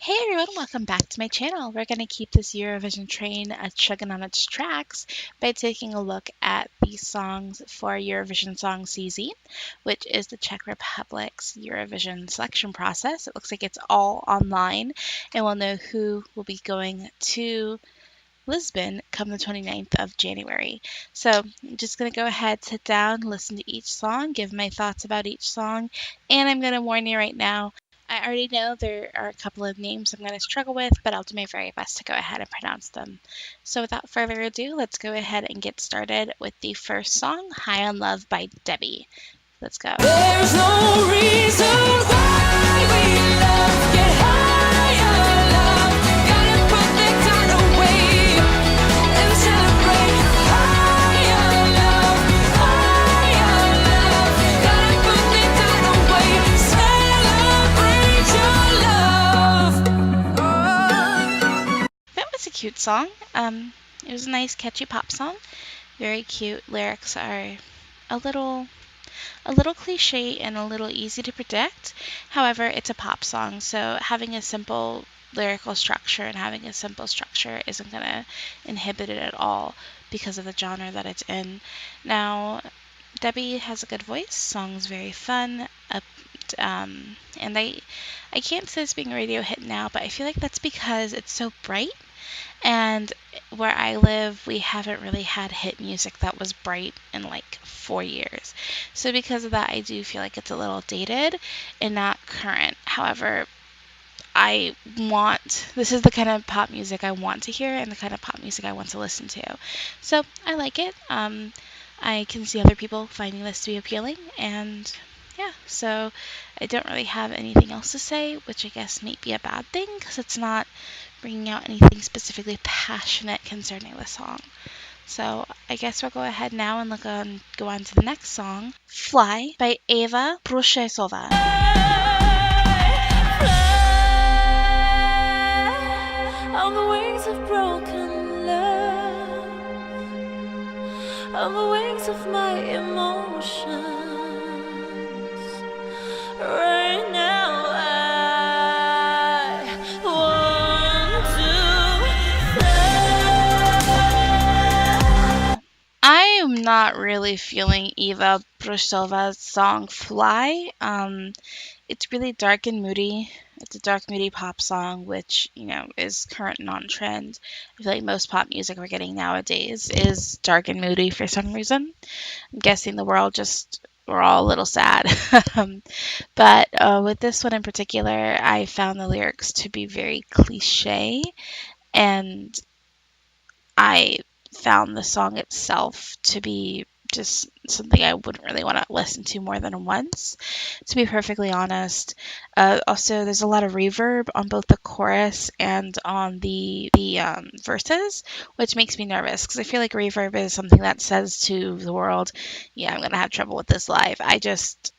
Hey everyone, welcome back to my channel. We're going to keep this Eurovision train chugging on its tracks by taking a look at the songs for Eurovision Song CZ, which is the Czech Republic's Eurovision selection process. It looks like it's all online, and we'll know who will be going to Lisbon come the 29th of January. So I'm just going to go ahead, sit down, listen to each song, give my thoughts about each song, and I'm going to warn you right now, I already know there are a couple of names I'm going to struggle with, but I'll do my very best to go ahead and pronounce them. So without further ado, let's go ahead and get started with the first song, High on Love by Debbi. Let's go. There's no reason why we love, get higher, love. Gotta put the time away and celebrate. Higher, love, gotta put the time away, celebrate your love. That was a cute song. It was a nice, catchy pop song. Very cute. Lyrics are a little cliche and a little easy to predict. However, it's a pop song, so having a simple lyrical structure and having a simple structure isn't going to inhibit it at all because of the genre that it's in. Now, Debbi has a good voice. Song's very fun. And I can't say it's being a radio hit now, but I feel like that's because it's so bright. And where I live, we haven't really had hit music that was bright in like 4 years. So because of that, I do feel like it's a little dated and not current. However, this is the kind of pop music I want to hear and the kind of pop music I want to listen to. So I like it. I can see other people finding this to be appealing, and yeah, so I don't really have anything else to say, which I guess may be a bad thing because it's not bringing out anything specifically passionate concerning the song. So I guess we'll go ahead now and go on to the next song, Fly by Eva Burešová. On the wings of broken love, on the wings of my emotions, right now I want to fly. I am not really feeling Eva Burešová's song Fly. It's really dark and moody. It's a dark, moody pop song, which, is current and on trend. I feel like most pop music we're getting nowadays is dark and moody for some reason. I'm guessing we're all a little sad. But with this one in particular, I found the lyrics to be very cliche, and I found the song itself to be just something I wouldn't really want to listen to more than once, to be perfectly honest. Also, there's a lot of reverb on both the chorus and on the verses, which makes me nervous because I feel like reverb is something that says to the world, yeah, I'm going to have trouble with this live.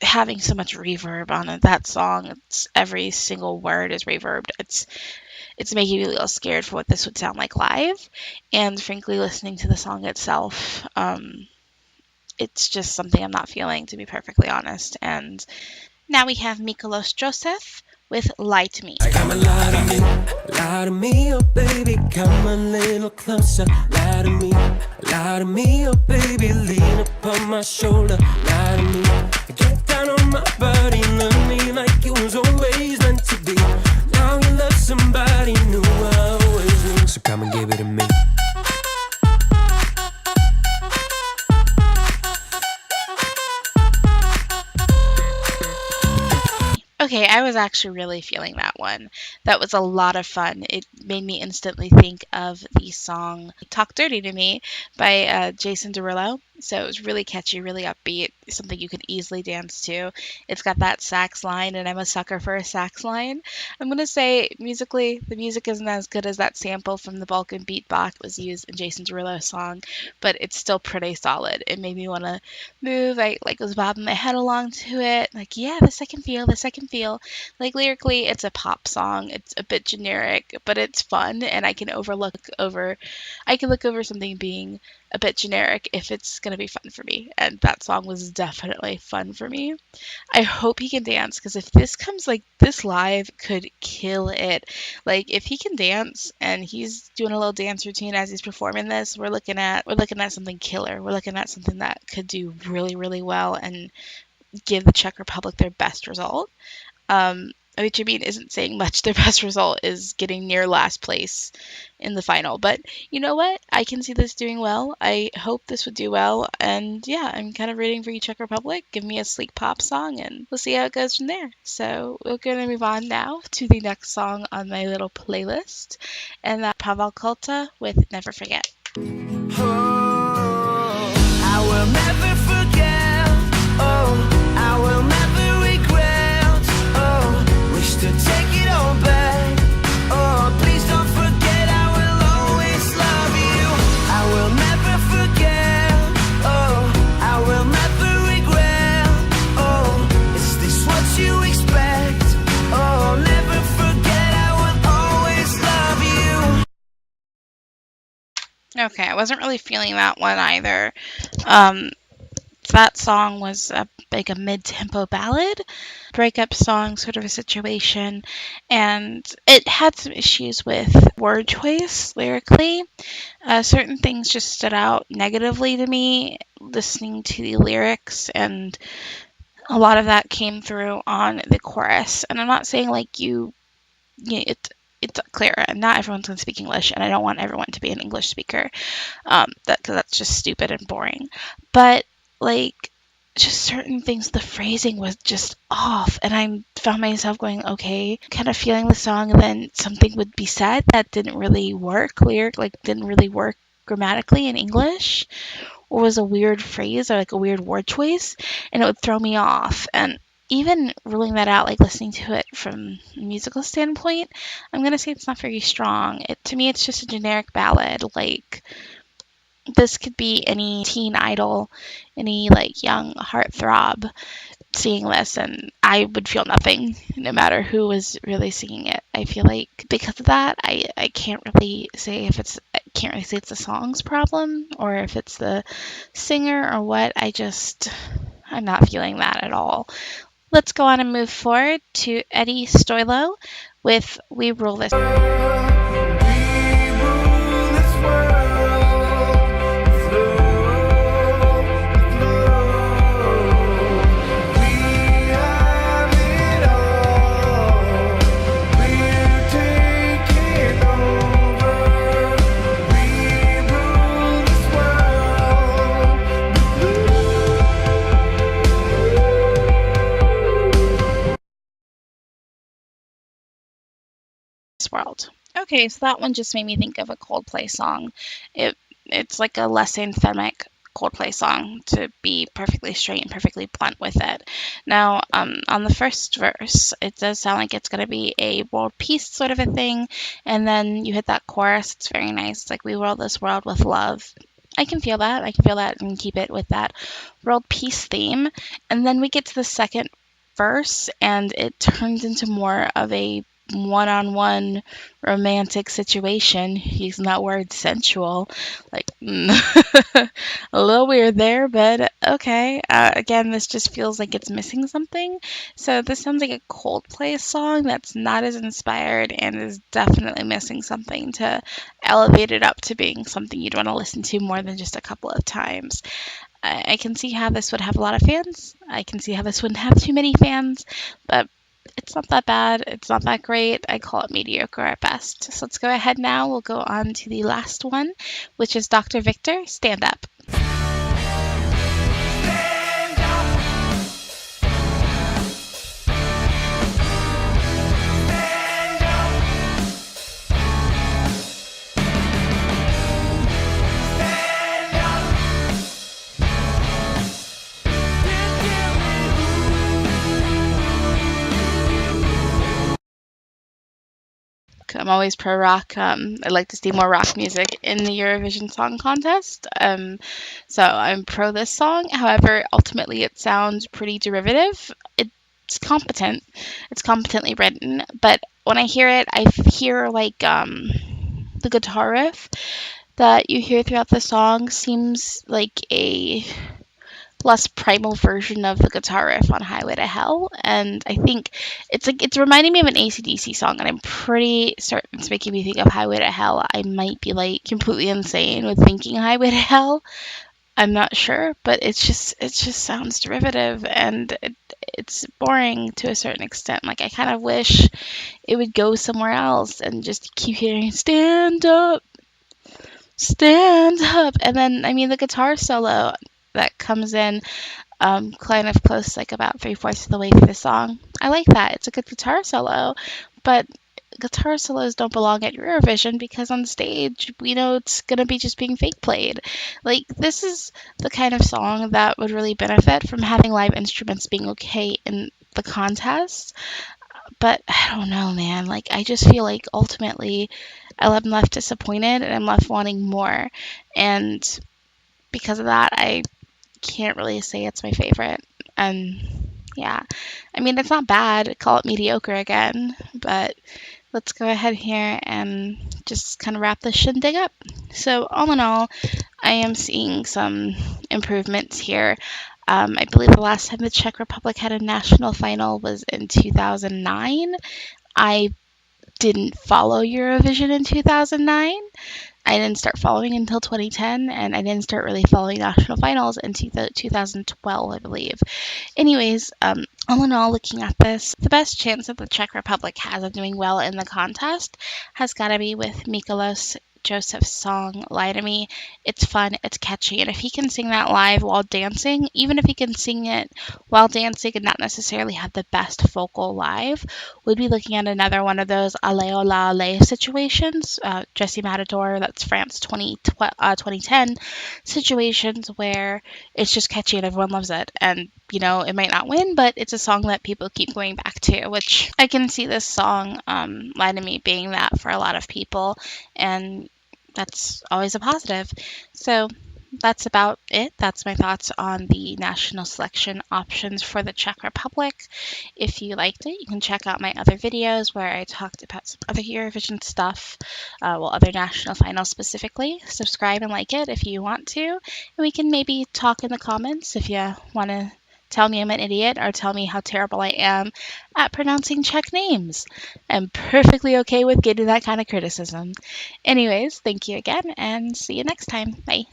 Having so much reverb on that song, every single word is reverbed. It's making me a little scared for what this would sound like live, and frankly, listening to the song itself, it's just something I'm not feeling, to be perfectly honest. And now we have Mikolas Josef with Lie to Me. Come and lie to me, oh baby, come a little closer. Lie to me, oh baby, lean upon my shoulder. Lie to me, get down on my body, love me like it was always meant to be. Now you love somebody new, I always knew, so come and give it to me. Okay, I was actually really feeling that one. That was a lot of fun. It made me instantly think of the song Talk Dirty to Me by Jason Derulo. So it was really catchy, really upbeat, something you could easily dance to. It's got that sax line, and I'm a sucker for a sax line. I'm going to say, musically, the music isn't as good as that sample from the Balkan beatbox that was used in Jason Derulo's song, but it's still pretty solid. It made me want to move. I was bobbing my head along to it. Like, yeah, this I can feel. Like, lyrically, it's a pop song. It's a bit generic, but it's fun, and I can overlook over something being a bit generic if it's going to be fun for me. And that song was definitely fun for me. I hope he can dance, because if this comes, like, this live could kill it. Like, if he can dance and he's doing a little dance routine as he's performing this, we're looking at something killer. We're looking at something that could do really, really well and give the Czech Republic their best result. Which, I mean, isn't saying much. Their best result is getting near last place in the final. But you know what? I can see this doing well. I hope this would do well. And yeah, I'm kind of rooting for you, Czech Republic. Give me a sleek pop song and we'll see how it goes from there. So we're going to move on now to the next song on my little playlist. And that's Pavel Callta with Never Forget. Oh, I will never forget. Oh, I will never regret. Oh, wish to take it all back. Oh, please don't forget, I will always love you. I will never forget. Oh, I will never regret. Oh, is this what you expect? Oh, never forget, I will always love you. Okay, I wasn't really feeling that one either. That song was a mid-tempo ballad, breakup song sort of a situation, and it had some issues with word choice lyrically. Certain things just stood out negatively to me listening to the lyrics, and a lot of that came through on the chorus. And I'm not saying like it's clear, and not everyone's going to speak English, and I don't want everyone to be an English speaker, because that's just stupid and boring. But like, just certain things, the phrasing was just off, and I found myself going, okay, kind of feeling the song, and then something would be said that didn't really work didn't really work grammatically in English, or was a weird phrase or like a weird word choice, and it would throw me off. And even ruling that out, like listening to it from a musical standpoint, I'm gonna say it's not very strong. To me, it's just a generic ballad. Like, this could be any teen idol, any like young heartthrob singing this, and I would feel nothing, no matter who was really singing it. I feel like because of that, I can't really say it's the song's problem or if it's the singer or what. I'm not feeling that at all. Let's go on and move forward to Eddie Stoilow with We Rule This. World. Okay, so that one just made me think of a Coldplay song. It's like a less anthemic Coldplay song, to be perfectly straight and perfectly blunt with it. Now, on the first verse, it does sound like it's going to be a world peace sort of a thing, and then you hit that chorus. It's very nice. It's like, we rule this world with love. I can feel that and keep it with that world peace theme. And then we get to the second verse, and it turns into more of a one-on-one romantic situation, using that word sensual, like a little weird there, but okay. Again, this just feels like it's missing something. So this sounds like a Coldplay song that's not as inspired and is definitely missing something to elevate it up to being something you'd want to listen to more than just a couple of times. I can see how this would have a lot of fans. I can see how this wouldn't have too many fans, but it's not that bad. It's not that great. I call it mediocre at best. So let's go ahead now. We'll go on to the last one, which is Dr. Victor, Stand Up. I'm always pro rock. I'd like to see more rock music in the Eurovision Song Contest. So I'm pro this song. However, ultimately it sounds pretty derivative. It's competent. It's competently written. But when I hear it, I hear like the guitar riff that you hear throughout the song seems like a less primal version of the guitar riff on Highway to Hell, and I think it's reminding me of an AC/DC song, and I'm pretty certain it's making me think of Highway to Hell. I might be like completely insane with thinking Highway to Hell. I'm not sure, but it just sounds derivative, and it's boring to a certain extent. Like, I kind of wish it would go somewhere else and just keep hearing stand up, stand up, and then I mean the guitar solo that comes in kind of close, like about 3/4 of the way through the song. I like that. It's a good guitar solo, but guitar solos don't belong at Eurovision because on stage we know it's gonna be just being fake played. Like, this is the kind of song that would really benefit from having live instruments being okay in the contest. But I don't know, man. Like, I just feel like ultimately I'm left disappointed and I'm left wanting more. And because of that, I can't really say it's my favorite. And yeah, I mean, it's not bad. Call it mediocre again, but let's go ahead here and just kind of wrap this shindig up. So all in all, I am seeing some improvements here. I believe the last time the Czech Republic had a national final was in 2009. I didn't follow Eurovision in 2009. I didn't start following until 2010, and I didn't start really following national finals until 2012, I believe. Anyways, all in all, looking at this, the best chance that the Czech Republic has of doing well in the contest has got to be with Mikolas Josef's song Lie to Me. It's fun, it's catchy, and if he can sing that live while dancing, even if he can sing it while dancing and not necessarily have the best vocal live, we'd be looking at another one of those Allez la allez situations, Jesse Matador, that's France 2010 situations where it's just catchy and everyone loves it. And, you know, it might not win, but it's a song that people keep going back to, which I can see this song, Lie to Me, being that for a lot of people, and that's always a positive. So that's about it. That's my thoughts on the national selection options for the Czech Republic. If you liked it, you can check out my other videos where I talked about some other Eurovision stuff, other national finals specifically. Subscribe and like it if you want to, and we can maybe talk in the comments if you want to tell me I'm an idiot or tell me how terrible I am at pronouncing Czech names. I'm perfectly okay with getting that kind of criticism. Anyways, thank you again, and see you next time. Bye.